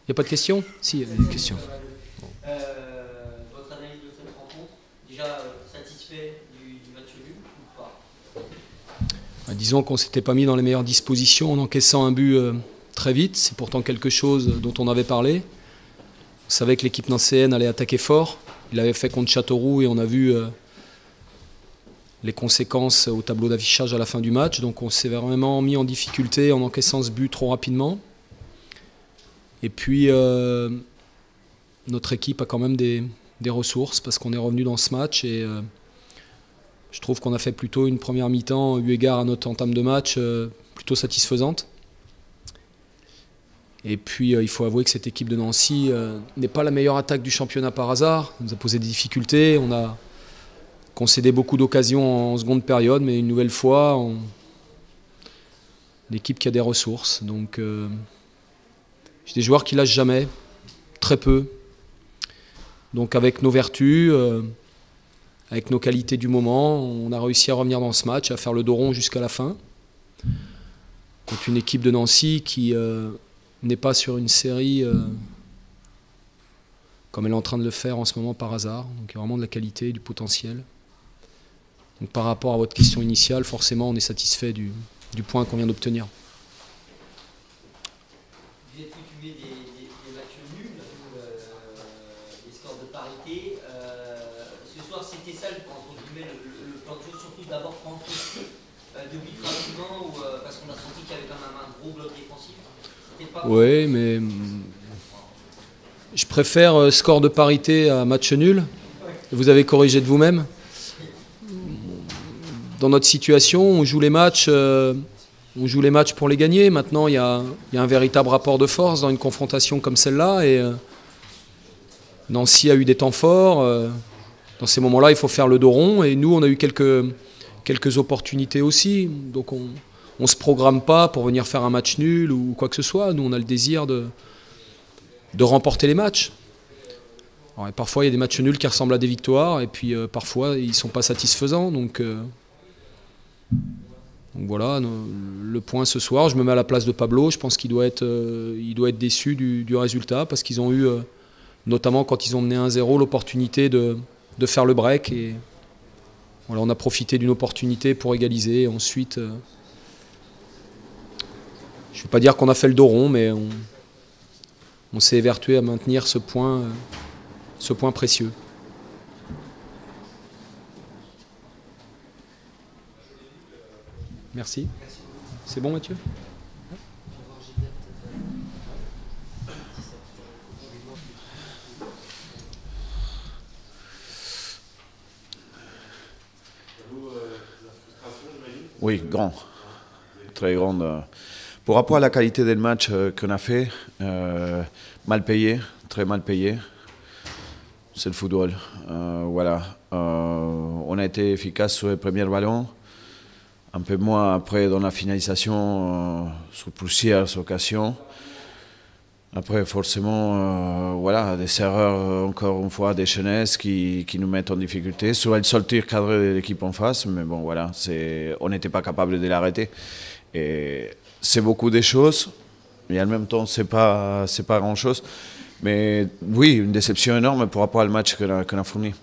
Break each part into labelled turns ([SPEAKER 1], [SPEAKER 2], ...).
[SPEAKER 1] n'y a pas de questions? Si, il y a des questions.
[SPEAKER 2] Votre analyse de cette rencontre, déjà satisfait du match nul ou pas?
[SPEAKER 1] Disons qu'on ne s'était pas mis dans les meilleures dispositions en encaissant un but très vite. C'est pourtant quelque chose dont on avait parlé. On savait que l'équipe nancéenne allait attaquer fort. Il l'avait fait contre Châteauroux et on a vu les conséquences au tableau d'affichage à la fin du match. Donc on s'est vraiment mis en difficulté en encaissant ce but trop rapidement. Et puis notre équipe a quand même des ressources parce qu'on est revenu dans ce match et je trouve qu'on a fait plutôt une première mi-temps, eu égard à notre entame de match, plutôt satisfaisante. Et puis il faut avouer que cette équipe de Nancy n'est pas la meilleure attaque du championnat par hasard. Elle nous a posé des difficultés, on a concédé beaucoup d'occasions en seconde période, mais une nouvelle fois, l'équipe qui a des ressources. Donc j'ai des joueurs qui lâchent jamais, très peu. Donc avec nos vertus, avec nos qualités du moment, on a réussi à revenir dans ce match, à faire le dos rond jusqu'à la fin. Contre une équipe de Nancy qui n'est pas sur une série comme elle est en train de le faire en ce moment par hasard. Donc il y a vraiment de la qualité, du potentiel. Donc par rapport à votre question initiale, forcément on est satisfait du point qu'on vient d'obtenir.
[SPEAKER 2] Vous êtes coutumier des matchs nuls ou des scores de parité. Ce soir c'était ça entre guillemets le plan de jeu, surtout d'abord prendre de buts rapidement parce qu'on a senti qu'il y avait quand même un gros bloc défensif.
[SPEAKER 1] Oui, mais je préfère score de parité à match nul. Vous avez corrigé de vous-même. Dans notre situation, on joue les matchs pour les gagner. Maintenant, il y a un véritable rapport de force dans une confrontation comme celle-là. Et Nancy a eu des temps forts. Dans ces moments-là, il faut faire le dos rond. Et nous, on a eu quelques opportunités aussi. Donc on ne se programme pas pour venir faire un match nul ou quoi que ce soit. Nous, on a le désir de remporter les matchs. Alors, parfois, il y a des matchs nuls qui ressemblent à des victoires. Et puis, parfois, ils ne sont pas satisfaisants. Donc voilà, le point ce soir, je me mets à la place de Pablo. Je pense qu'il doit être déçu du résultat parce qu'ils ont eu, notamment quand ils ont mené 1-0, l'opportunité de faire le break. Et voilà, on a profité d'une opportunité pour égaliser. Et ensuite, je ne vais pas dire qu'on a fait le dos rond, mais on s'est évertué à maintenir ce point précieux. Merci. C'est bon, Mathieu?
[SPEAKER 3] Oui, grand. Très grande. Par rapport à la qualité du match qu'on a fait, mal payé, très mal payé. C'est le football. Voilà. On a été efficace sur les premiers ballons. Un peu moins après dans la finalisation sur plusieurs occasions. Après, forcément, voilà, des erreurs, encore une fois, des jeunesses qui nous mettent en difficulté. Sur le seul tir cadré de l'équipe en face, mais bon, voilà, on n'était pas capable de l'arrêter. Et c'est beaucoup de choses, et en même temps, c'est pas grand-chose. Mais oui, une déception énorme par rapport au match qu'on a fourni.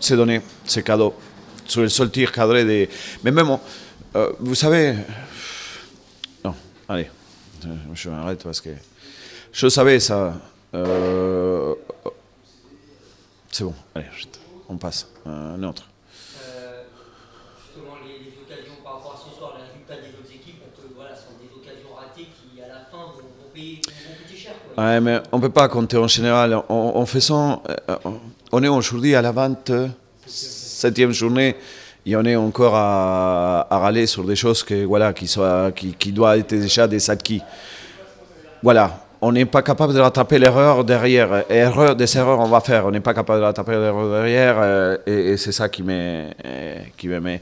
[SPEAKER 3] C'est donné, c'est cadeau. Sur le seul tir cadré Mais même, vous savez... Non, allez, je m'arrête parce que... Je savais ça. C'est bon, allez, on passe. Un autre.
[SPEAKER 2] Justement, les occasions par rapport à ce soir, les résultats des autres équipes, voilà, sont des occasions ratées qui, à la fin, vont coûter cher. Quoi.
[SPEAKER 3] Ouais, mais on ne peut pas compter en général. En faisant... On est aujourd'hui à la 27e journée et on est encore à râler sur des choses voilà, qui doivent être déjà des acquis. Voilà, on n'est pas capable de rattraper l'erreur derrière. Des erreurs, on va faire. On n'est pas capable de rattraper l'erreur derrière et c'est ça qui me met.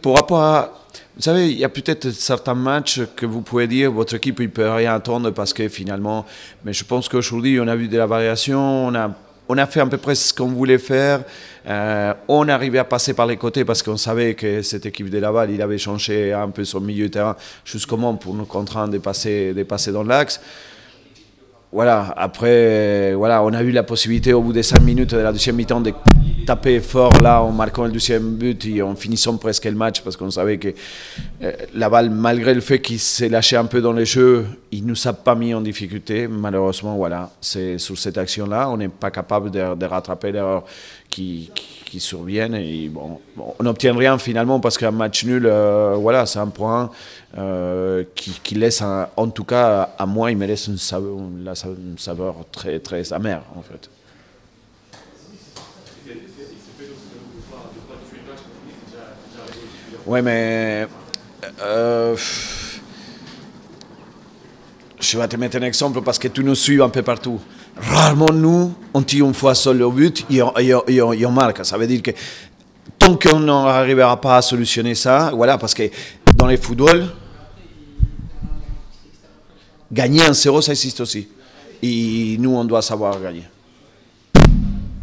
[SPEAKER 3] Pour rapport à... Vous savez, il y a peut-être certains matchs que vous pouvez dire votre équipe ne peut rien attendre parce que finalement... Mais je pense qu'aujourd'hui, on a vu de la variation, on a on a fait à peu près ce qu'on voulait faire. On arrivait à passer par les côtés parce qu'on savait que cette équipe de Laval, il avait changé un peu son milieu de terrain jusqu'au moment pour nous contraindre de passer dans l'axe. Voilà, après, voilà, on a eu la possibilité au bout des 5 minutes de la deuxième mi-temps de taper fort là en marquant le deuxième but et en finissant presque le match parce qu'on savait que Laval, malgré le fait qu'il s'est lâché un peu dans les jeux, il ne nous a pas mis en difficulté. Malheureusement, voilà, c'est sur cette action-là, on n'est pas capable de rattraper l'erreur qui surviennent et bon, on n'obtient rien finalement parce qu'un match nul, voilà, c'est un point qui laisse, en tout cas à moi, il me laisse une saveur très, très amère en fait. Oui, mais je vais te mettre un exemple parce que tu nous suis un peu partout. Rarement nous, on tire une fois seul au but et on marque. Ça veut dire que tant qu'on n'arrivera pas à solutionner ça, voilà, parce que dans les footballs, gagner un 0, ça existe aussi. Et nous, on doit savoir gagner.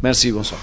[SPEAKER 3] Merci, bonsoir.